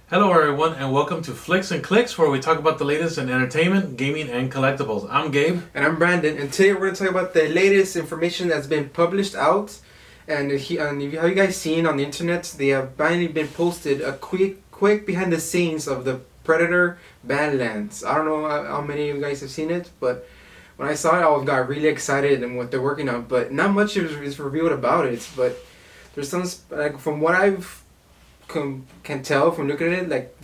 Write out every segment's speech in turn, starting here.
Hello, everyone, and welcome to Flix-N-Clix, where we talk about the latest in entertainment, gaming, and collectibles. I'm Gabe. And I'm Brandon, and today we're going to talk about the latest information that's been published out. And have you guys seen on the internet? They have finally been posted a quick behind the scenes of the Predator Badlands. I don't know how many of you guys have seen it, but when I saw it, I got really excited and what they're working on. But not much is revealed about it. But there's some like from what I've can tell from looking at it, like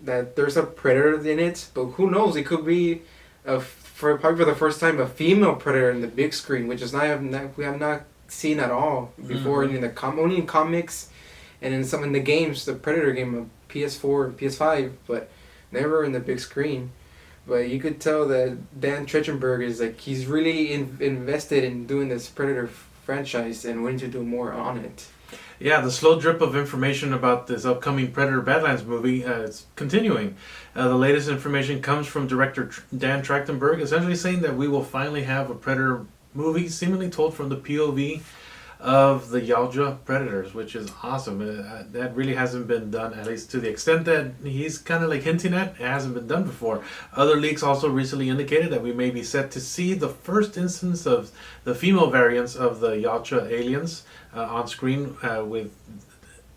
that there's a predator in it, but who knows? It could be probably for the first time a female predator in the big screen, which is we have not seen at all before in the only in comics, and in some in the games, the Predator game of PS4 and PS5, but never in the big screen. But you could tell that Dan Trachtenberg is like he's really invested in doing this Predator franchise and wanting to do more on it. Yeah, the slow drip of information about this upcoming Predator Badlands movie is continuing. The latest information comes from director Dan Trachtenberg, essentially saying that we will finally have a Predator movie seemingly told from the POV of the Yautja Predators, which is awesome. That really hasn't been done, at least to the extent that he's kind of like hinting at. It hasn't been done before. Other leaks also recently indicated that we may be set to see the first instance of the female variants of the Yautja aliens on screen, with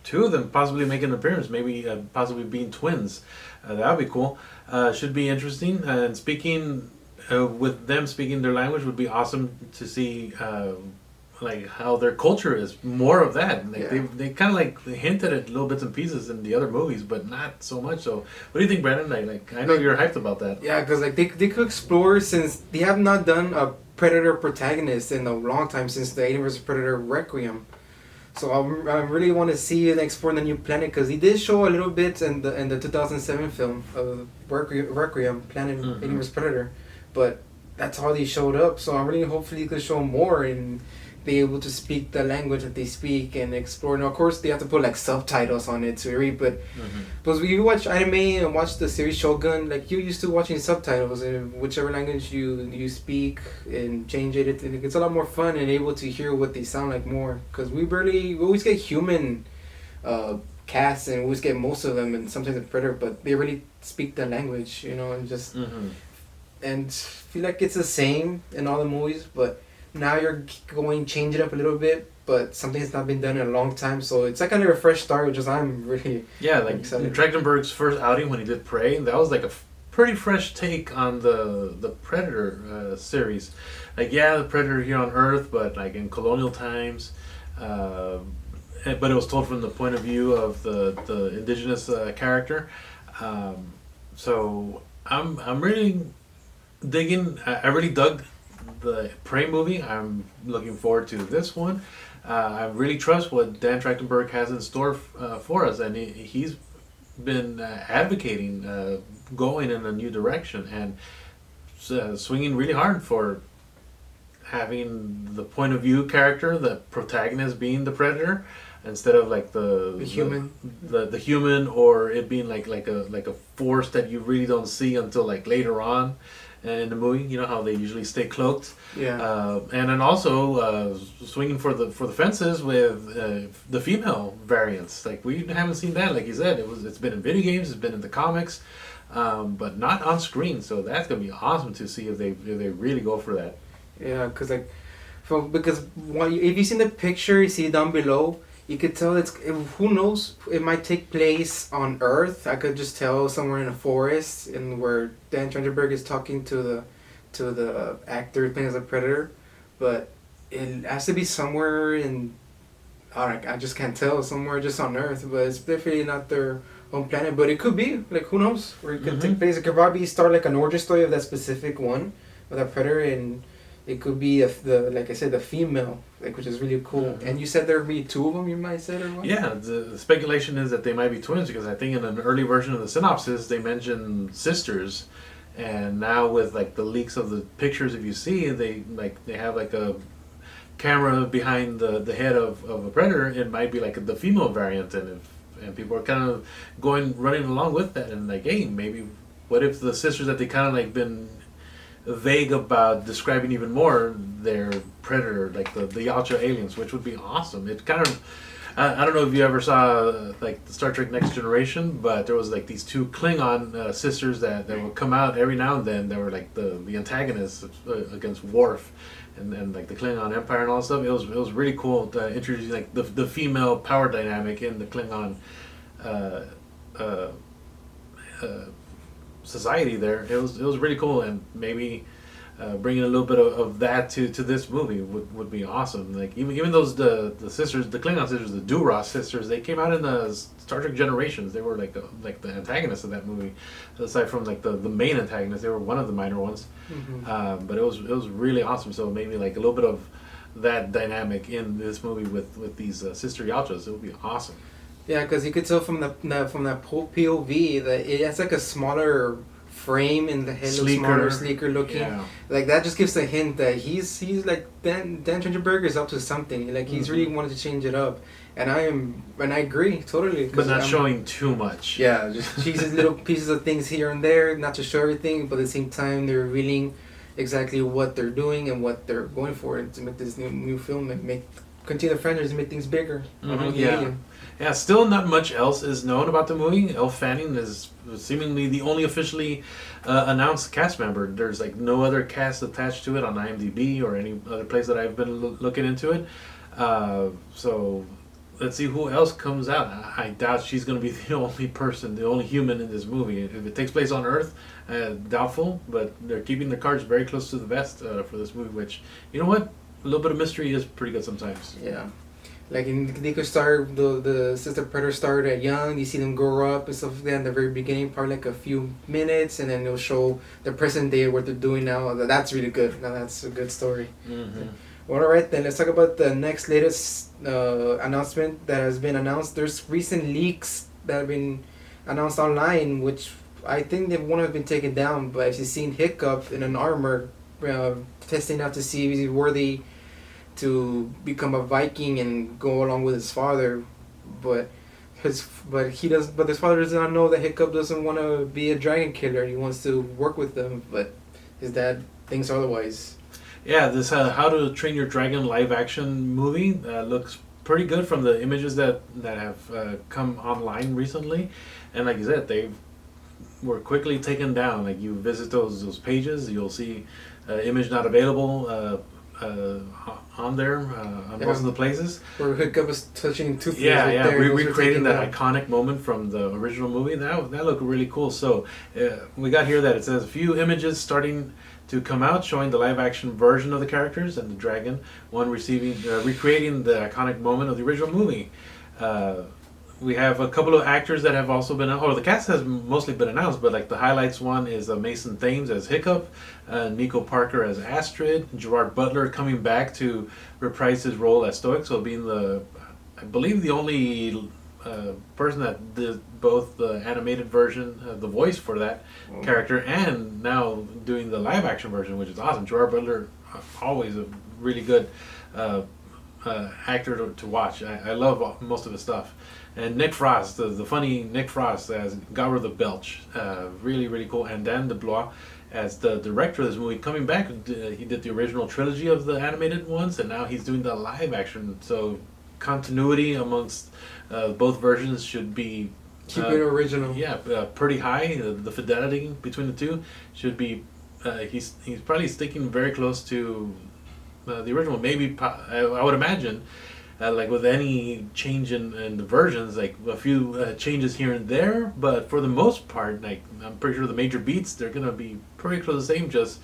two of them possibly making an appearance, maybe possibly being twins. That would be cool. Should be interesting. And speaking with them speaking their language would be awesome to see. Like how their culture is more of that. Like they kind of like hinted at little bits and pieces in the other movies, but not so much. So, what do you think, Brandon? Like I know you're hyped about that. Yeah, because like they could explore, since they have not done a Predator protagonist in a long time since the Alien vs Predator Requiem. So I really want to see and explore the new planet, because he did show a little bit in the 2007 film of Requiem, Planet Alien vs Predator, but that's how they showed up. So I really hopefully he could show more and be able to speak the language that they speak and explore. And of course, they have to put like subtitles on it to read. But because when you watch anime and watch the series Shogun, like you're used to watching subtitles in whichever language you speak and change it. It's a lot more fun and able to hear what they sound like more. Because we always get human casts, and we always get most of them, and sometimes a Predator, but they really speak the language, and just and feel like it's the same in all the movies, but now you're change it up a little bit, but something that's not been done in a long time, so it's like kind of a fresh start, which is I'm really excited. Trachtenberg's first outing when he did Prey, that was like a pretty fresh take on the Predator series. Like the Predator here on Earth, but like in colonial times, but it was told from the point of view of the indigenous character. So I'm really digging. I really dug the Prey movie. I'm looking forward to this one. I really trust what Dan Trachtenberg has in store for us, and he's been advocating going in a new direction and swinging really hard for having the point of view character, the protagonist being the Predator, instead of like the human, the human, or it being like a force that you really don't see until like later on in the movie. You know how they usually stay cloaked. And then also swinging for the fences with the female variants. Like we haven't seen that. Like you said, it's been in video games, it's been in the comics, but not on screen. So that's gonna be awesome to see if they really go for that. Yeah, because if you see the picture, you see down below, you could tell who knows, it might take place on Earth. I could just tell somewhere in a forest, and where Dan Trachtenberg is talking to the actor playing as a Predator, but it has to be somewhere in, I just can't tell, somewhere just on Earth, but it's definitely not their own planet. But it could be, like, who knows, where it could take place. It could probably start like an origin story of that specific one with that Predator, and it could be like I said, the female, like, which is really cool. And you said there would be two of them, you might say, or what? Yeah, the speculation is that they might be twins, because I think in an early version of the synopsis they mentioned sisters, and now with like the leaks of the pictures, if you see, they have like a camera behind the head of a Predator. It might be like the female variant, and people are kind of running along with that, and like, hey, maybe what if the sisters that they kind of like been vague about describing even more their Predator, like the Yautja aliens, which would be awesome. It kind of I don't know if you ever saw like the Star Trek Next Generation, but there was like these two Klingon sisters that would come out every now and then. They were like the antagonists against Worf, and like the Klingon Empire and all that stuff. It was really cool to introduce like the female power dynamic in the Klingon uh, uh, society there. It was really cool, and maybe bringing a little bit of that to this movie would be awesome. Like even those the sisters, the Klingon sisters, the Duras sisters, they came out in the Star Trek Generations. They were like the antagonists of that movie. Aside from like the main antagonists, they were one of the minor ones. Mm-hmm. But it was really awesome. So maybe like a little bit of that dynamic in this movie with these sister Yalchas. It would be awesome. Yeah, because you could tell from that POV that it has like a smaller frame and the head looks smaller, sleeker looking. Yeah. Like that just gives a hint that he's like Dan Trachtenberg is up to something. Like he's really wanted to change it up, and I agree totally. But not showing too much. Yeah, just chooses little pieces of things here and there, not to show everything, but at the same time they're revealing exactly what they're doing and what they're going for to make this new film and continue the franchise and make things bigger. Yeah. Yeah, still not much else is known about the movie. Elle Fanning is seemingly the only officially announced cast member. There's like no other cast attached to it on IMDb or any other place that I've been looking into it. So let's see who else comes out. I doubt she's going to be the only person, the only human in this movie. If it takes place on Earth, doubtful, but they're keeping their cards very close to the vest for this movie, which, you know what? A little bit of mystery is pretty good sometimes. Yeah. Like they could start the Sister Predator started young. You see them grow up and stuff like that in the very beginning, probably like a few minutes, and then they'll show the present day what they're doing now. That's really good. Now that's a good story. Mm-hmm. Well, all right then. Let's talk about the next latest announcement that has been announced. There's recent leaks that have been announced online, which I think they won't have been taken down. But I've seen Hiccup in an armor testing out to see if he's worthy to become a Viking and go along with his father, but his father does not know that Hiccup doesn't want to be a dragon killer. He wants to work with them, but his dad thinks otherwise. Yeah, this How to Train Your Dragon live action movie looks pretty good from the images that have come online recently, and like you said, they were quickly taken down. Like you visit those pages, you'll see image not available. On there, on most of the places. Where Hiccup was touching Toothless. Recreating that iconic moment from the original movie. That looked really cool. So we got here that it says a few images starting to come out showing the live action version of the characters and the dragon. One recreating the iconic moment of the original movie. We have a couple of actors that have also been, the cast has mostly been announced, but like the highlights one is Mason Thames as Hiccup, Nico Parker as Astrid, Gerard Butler coming back to reprise his role as Stoic, so being I believe the only person that did both the animated version, the voice for that character, and now doing the live action version, which is awesome. Gerard Butler, always a really good actor to watch. I love most of his stuff. And Nick Frost, the funny Nick Frost as Gabra the Belch, really, really cool. And Dan DeBlois as the director of this movie, coming back. He did the original trilogy of the animated ones, and now he's doing the live action. So continuity amongst both versions should be... Keep it original. Yeah, pretty high. The fidelity between the two should be... he's probably sticking very close to the original. Maybe, I would imagine... like with any change in the versions, like a few changes here and there, but for the most part, like I'm pretty sure the major beats, they're gonna be pretty close to the same, just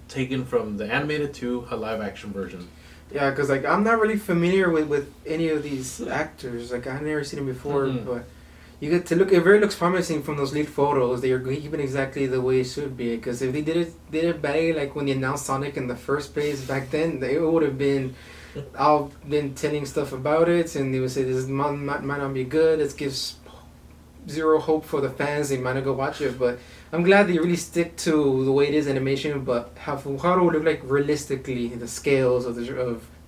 taken from the animated to a live action version. Yeah, because like I'm not really familiar with any of these actors. Like I've never seen them before, but you get to look. It very looks promising from those leaked photos. They are keeping exactly the way it should be. Because if they did it badly, like when they announced Sonic in the first place back then, it would have been. I've been telling stuff about it, and they would say this might not be good. It gives zero hope for the fans. They might not go watch it, but I'm glad they really stick to the way it is animation. But how it would look like realistically, the scales of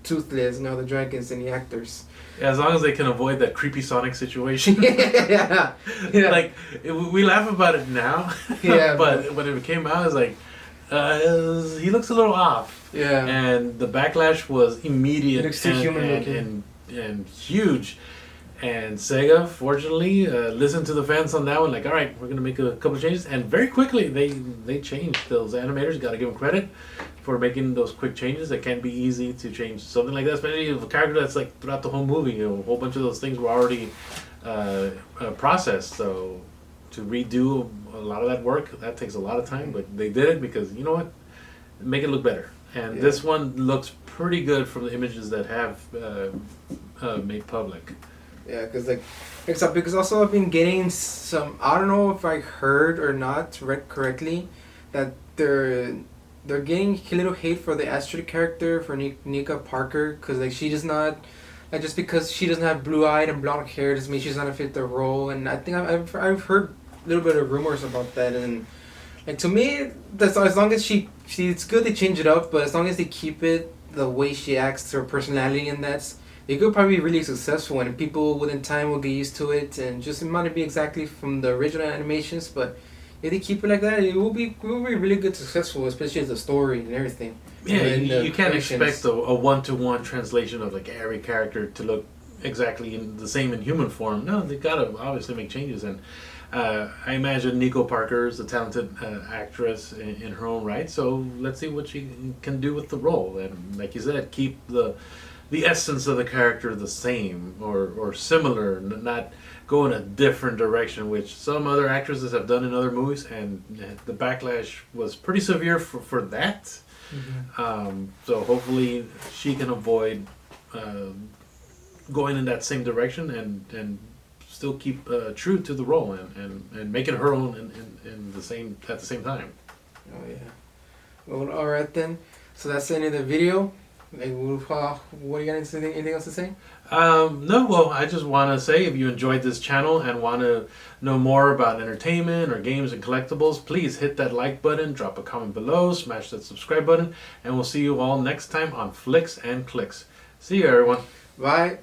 Toothless and all the dragons and the actors. Yeah, as long as they can avoid that creepy Sonic situation. yeah. Like we laugh about it now. Yeah, but when it came out, it's like he looks a little off. Yeah. And the backlash was immediate It looks too human looking. and and huge. And Sega, fortunately, listened to the fans on that one. Like, all right, we're gonna make a couple of changes, and very quickly they changed. Those animators, got to give them credit for making those quick changes. It can be easy to change something like that, especially if a character that's like throughout the whole movie. You know, a whole bunch of those things were already processed. So to redo a lot of that work, that takes a lot of time. But they did it because, you know what, make it look better. And this one looks pretty good from the images that have made public. Yeah, because also I've been getting some. I don't know if I heard or not read correctly, that they're getting a little hate for the Astrid character for Nika Parker, because like she does not, like just because she doesn't have blue eyed and blonde hair doesn't mean she's not fit the role. And I think I've heard a little bit of rumors about that. And like to me, that's as long as it's good they change it up, but as long as they keep it the way she acts, her personality, and that's. It could probably be really successful, and people within time will get used to it, and just it might not be exactly from the original animations, but if they keep it like that, it will be really good, successful, especially as the story and everything. Yeah, and you can't expect a one-to-one translation of like every character to look exactly the same in human form. No, they gotta obviously make changes, and I imagine Nico Parker is a talented actress in her own right. So let's see what she can do with the role, and like you said, keep the essence of the character the same or similar, not go in a different direction, which some other actresses have done in other movies, and the backlash was pretty severe for that. Mm-hmm. So hopefully she can avoid going in that same direction and still keep true to the role and make it her own in the same at the same time. Oh yeah. Well, all right then. So that's the end of the video. Like, what you got anything else to say? No, well, I just want to say if you enjoyed this channel and want to know more about entertainment or games and collectibles, please hit that like button, drop a comment below, smash that subscribe button, and we'll see you all next time on Flix-N-Clix. See you, everyone. Bye.